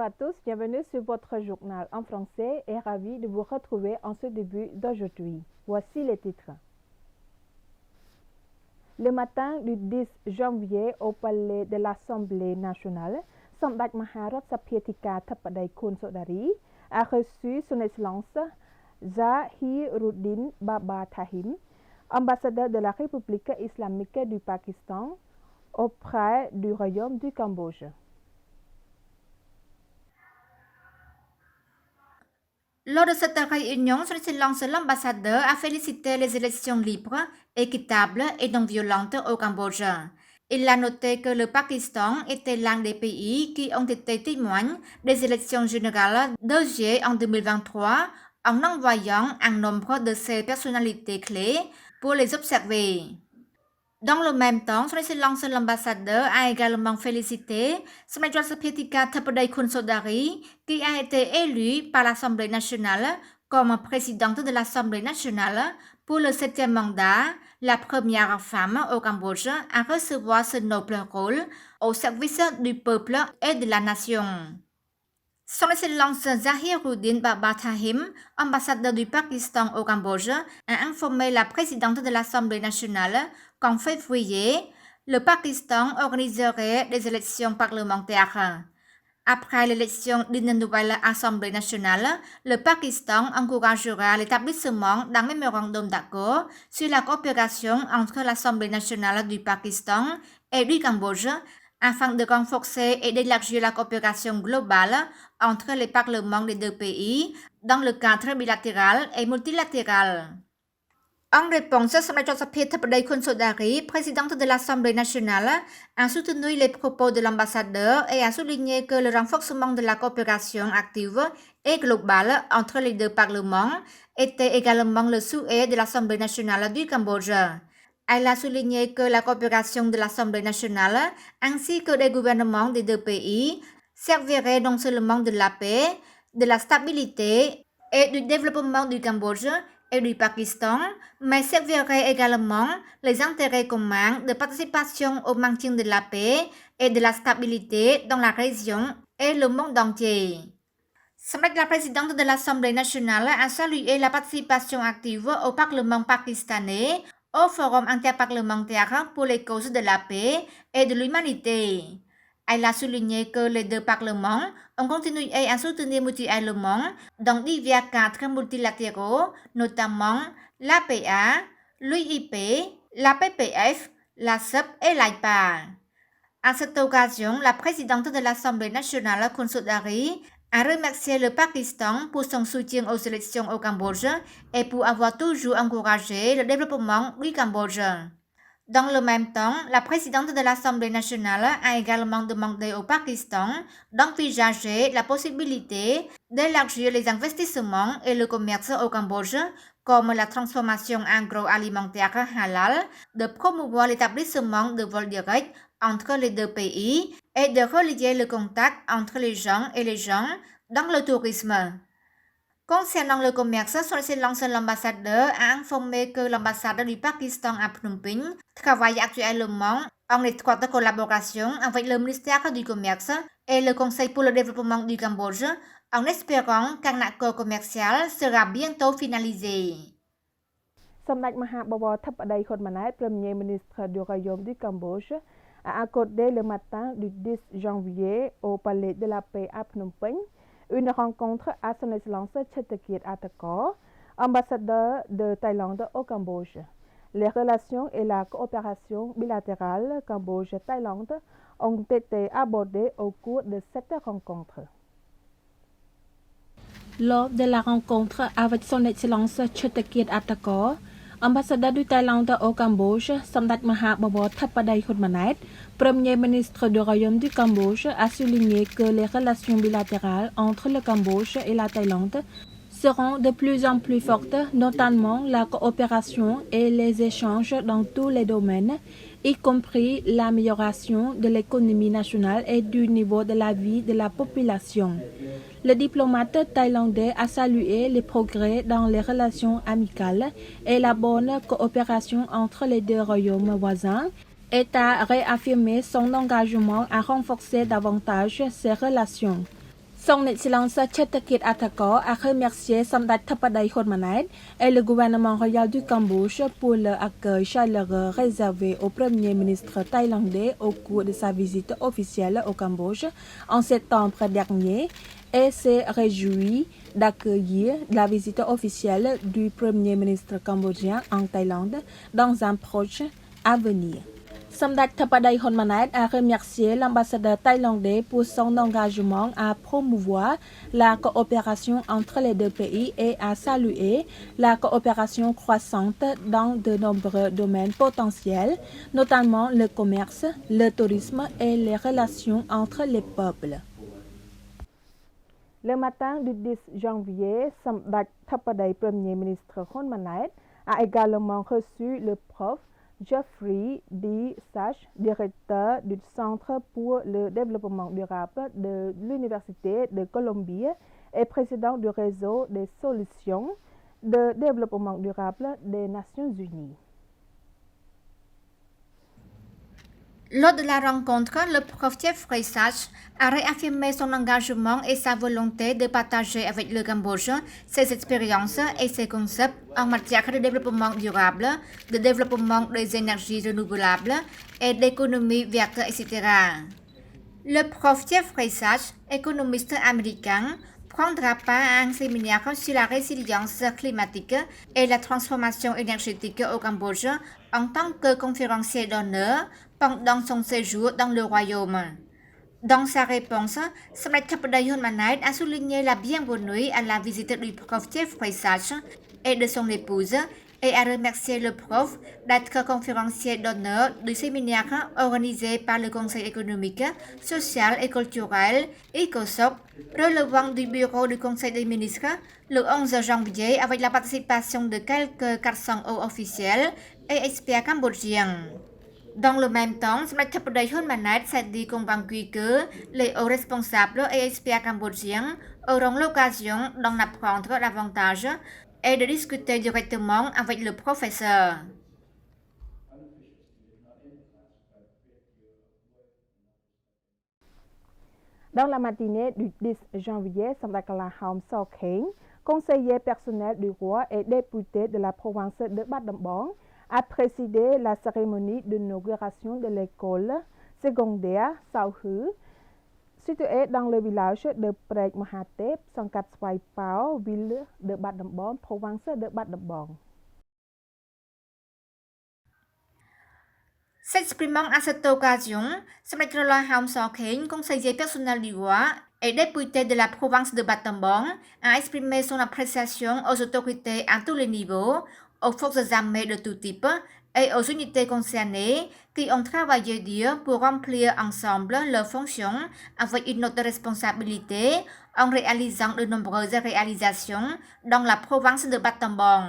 à tous, bienvenue sur votre journal en français et ravi de vous retrouver en ce début d'aujourd'hui. Voici les titres. Le matin du 10 janvier au palais de l'Assemblée nationale, Samdech Maharat Sapietika Thapadai Khun Sodari a reçu son Excellence Zahiruddin Baba Tahim, ambassadeur de la République islamique du Pakistan auprès du Royaume du Cambodge. Lors de cette réunion, son Excellence l'ambassadeur a félicité les élections libres, équitables et non violentes au Cambodge. Il a noté que le Pakistan était l'un des pays qui ont été témoins des élections générales de juillet en 2023 en envoyant un nombre de ses personnalités clés pour les observer. Dans le même temps, son Excellence l'ambassadeur a également félicité Samdech Sapietika Thapadai Khun Sodari, qui a été élu par l'Assemblée nationale comme présidente de l'Assemblée nationale pour le 7e mandat, la première femme au Cambodge à recevoir ce noble rôle au service du peuple et de la nation. Son Excellence Zahiruddin Baba Tahim, ambassadeur du Pakistan au Cambodge, a informé la présidente de l'Assemblée nationale qu'en février, le Pakistan organiserait des élections parlementaires. Après l'élection d'une nouvelle Assemblée nationale, le Pakistan encouragera l'établissement d'un mémorandum d'accord sur la coopération entre l'Assemblée nationale du Pakistan et du Cambodge afin de renforcer et d'élargir la coopération globale entre les parlements des deux pays dans le cadre bilatéral et multilatéral. En réponse, Samdech Sapietika Thapadai Khun Sodari, présidente de l'Assemblée nationale, a soutenu les propos de l'ambassadeur et a souligné que le renforcement de la coopération active et globale entre les deux parlements était également le souhait de l'Assemblée nationale du Cambodge. Elle a souligné que la coopération de l'Assemblée nationale ainsi que des gouvernements des deux pays servirait non seulement de la paix, de la stabilité et du développement du Cambodge et du Pakistan, mais servirait également les intérêts communs de participation au maintien de la paix et de la stabilité dans la région et le monde entier. Samdech la présidente de l'Assemblée nationale a salué la participation active au Parlement pakistanais au Forum interparlementaire pour les causes de la paix et de l'humanité. Elle a souligné que les deux parlements ont continué à soutenir mutuellement dans divers cadres multilatéraux, notamment l'APA, l'UIP, la PPF, la CEP et l'AIPA. À cette occasion, la présidente de l'Assemblée nationale, Khun Sodari, a remercié le Pakistan pour son soutien aux élections au Cambodge et pour avoir toujours encouragé le développement du Cambodge. Dans le même temps, la présidente de l'Assemblée nationale a également demandé au Pakistan d'envisager la possibilité d'élargir les investissements et le commerce au Cambodge, comme la transformation agroalimentaire halal, de promouvoir l'établissement de vols directs entre les deux pays et de relier le contact entre les gens et les gens dans le tourisme. Concernant le commerce, son Excellence l'ambassadeur a informé que l'ambassade du Pakistan à Phnom Penh travaille actuellement en étroite collaboration avec le ministère du Commerce et le Conseil pour le développement du Cambodge, en espérant qu'un accord commercial sera bientôt finalisé. Samdech Mahababa Thapadai Khun Manat, Premier ministre du Royaume du Cambodge, a accordé le matin du 10 janvier au Palais de la Paix à Phnom Penh une rencontre à son Excellence Chetakit Atakor, ambassadeur de Thaïlande au Cambodge. Les relations et la coopération bilatérale Cambodge-Thaïlande ont été abordées au cours de cette rencontre. Lors de la rencontre avec son Excellence Chetakit Atakor, ambassadeur de Thaïlande au Cambodge, Samdech Mahababa Thapadai Khun Manat, Premier ministre du Royaume du Cambodge, a souligné que les relations bilatérales entre le Cambodge et la Thaïlande seront de plus en plus fortes, notamment la coopération et les échanges dans tous les domaines, y compris l'amélioration de l'économie nationale et du niveau de la vie de la population. Le diplomate thaïlandais a salué les progrès dans les relations amicales et la bonne coopération entre les deux royaumes voisins et a réaffirmé son engagement à renforcer davantage ces relations. Son Excellence Chetakit Atako a remercié Samdat Tapadai Khormanait et le gouvernement royal du Cambodge pour l'accueil chaleureux réservé au Premier ministre thaïlandais au cours de sa visite officielle au Cambodge en septembre dernier et s'est réjoui d'accueillir la visite officielle du Premier ministre cambodgien en Thaïlande dans un proche avenir. Samdat Tapadai Khormanait a remercié l'ambassadeur thaïlandais pour son engagement à promouvoir la coopération entre les deux pays et à saluer la coopération croissante dans de nombreux domaines potentiels, notamment le commerce, le tourisme et les relations entre les peuples. Le matin du 10 janvier, Samdat Tapadai, Premier ministre Khormanait, a également reçu le prof Geoffrey D. Sach, directeur du Centre pour le développement durable de l'Université de Colombie et président du réseau des solutions de développement durable des Nations Unies. Lors de la rencontre, le prof Geoffrey Sach a réaffirmé son engagement et sa volonté de partager avec le Cambodge ses expériences et ses concepts en matière de développement durable, de développement des énergies renouvelables et d'économie verte, etc. Le prof Geoffrey Sach, économiste américain, prendra part à un séminaire sur la résilience climatique et la transformation énergétique au Cambodge en tant que conférencier d'honneur pendant son séjour dans le royaume. Dans sa réponse, Samdat Tapadai Khormanait a souligné la bienvenue à la visite du prof Geoffrey Sach et de son épouse et a remercié le prof d'être conférencier d'honneur du séminaire organisé par le Conseil économique, social et culturel ECOSOC relevant du bureau du Conseil des ministres le 11 janvier avec la participation de quelques 400 hauts officiels et experts cambodgiens. Dans le même temps, Samdat Tapadai Khormanait s'est dit convaincu que les hauts responsables et experts cambodgiens auront l'occasion d'en apprendre davantage et de discuter directement avec le professeur. Dans la matinée du 10 janvier, Samdat Kalahom Sokhein, conseiller personnel du roi et député de la province de Bat Dambong, a présidé la cérémonie d'inauguration de l'école secondaire Sao Hu, située dans le village de Prek Mahatep, Sangkat Swai Pao, ville de Bat Dambong, province de Bat Dambong. S'exprimant à cette occasion, Samdat Kalahom Sokhein, conseiller personnel du roi et député de la province de Bat Dambong, a exprimé son appréciation aux autorités à tous les niveaux, aux forces armées de tout type et aux unités concernées qui ont travaillé dur pour remplir ensemble leurs fonctions avec une haute responsabilité en réalisant de nombreuses réalisations dans la province de Bat Dambong.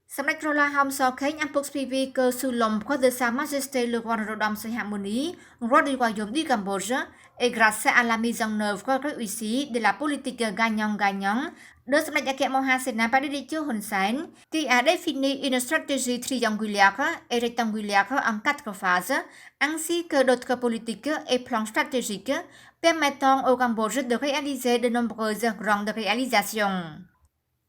Samdat Kalahom Sokhein a poursuivi que sous l'ombre de Sa Majesté le roi Norodom Sihamoni, roi du royaume du Cambodge, et grâce à la mise en œuvre réussie de la politique gagnant-gagnant de Samdat Yakek Mohasena Padiditio Hun Sen, qui a défini une stratégie triangulaire et rectangulaire en 4 phases, ainsi que d'autres politiques et plans stratégiques permettant au Cambodge de réaliser de nombreuses grandes réalisations.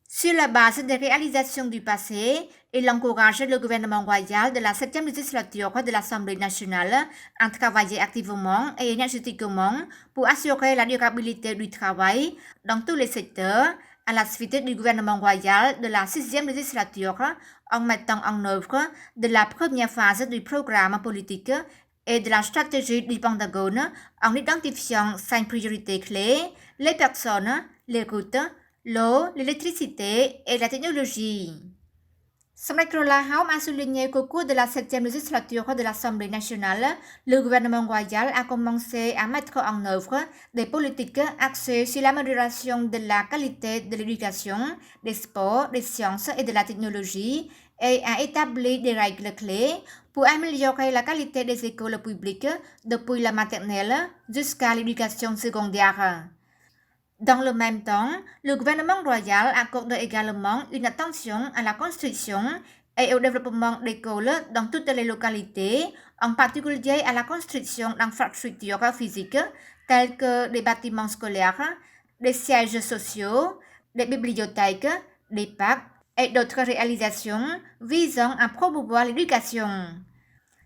Sur la base des réalisations du passé, il encourage le gouvernement royal de la 7e législature de l'Assemblée nationale à travailler activement et énergétiquement pour assurer la durabilité du travail dans tous les secteurs, à la suite du gouvernement royal de la 6e législature en mettant en œuvre de la première phase du programme politique et de la stratégie du Pentagone en identifiant 5 priorités clés, les personnes, les routes, l'eau, l'électricité et la technologie. Samdat Kalahom a souligné qu'au cours de la 7e législature de l'Assemblée nationale, le gouvernement royal a commencé à mettre en œuvre des politiques axées sur l'amélioration de la qualité de l'éducation, des sports, des sciences et de la technologie et a établi des règles clés pour améliorer la qualité des écoles publiques depuis la maternelle jusqu'à l'éducation secondaire. Dans le même temps, le gouvernement royal accorde également une attention à la construction et au développement d'écoles dans toutes les localités, en particulier à la construction d'infrastructures physiques telles que des bâtiments scolaires, des sièges sociaux, des bibliothèques, des parcs et d'autres réalisations visant à promouvoir l'éducation.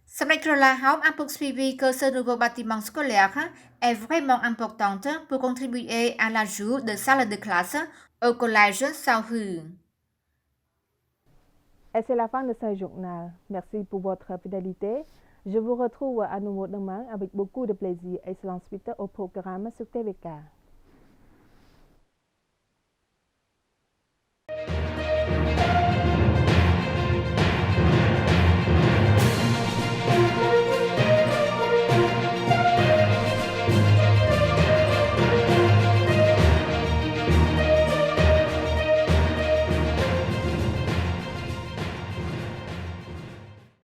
Samdech-Rola Haupt a poursuivi que ce nouveau bâtiment scolaire est vraiment important pour contribuer à l'ajout de salles de classe au collège Sao Hu. Et c'est la fin de ce journal. Merci pour votre fidélité. Je vous retrouve à nouveau demain avec beaucoup de plaisir et c'est ensuite au programme sur TVK.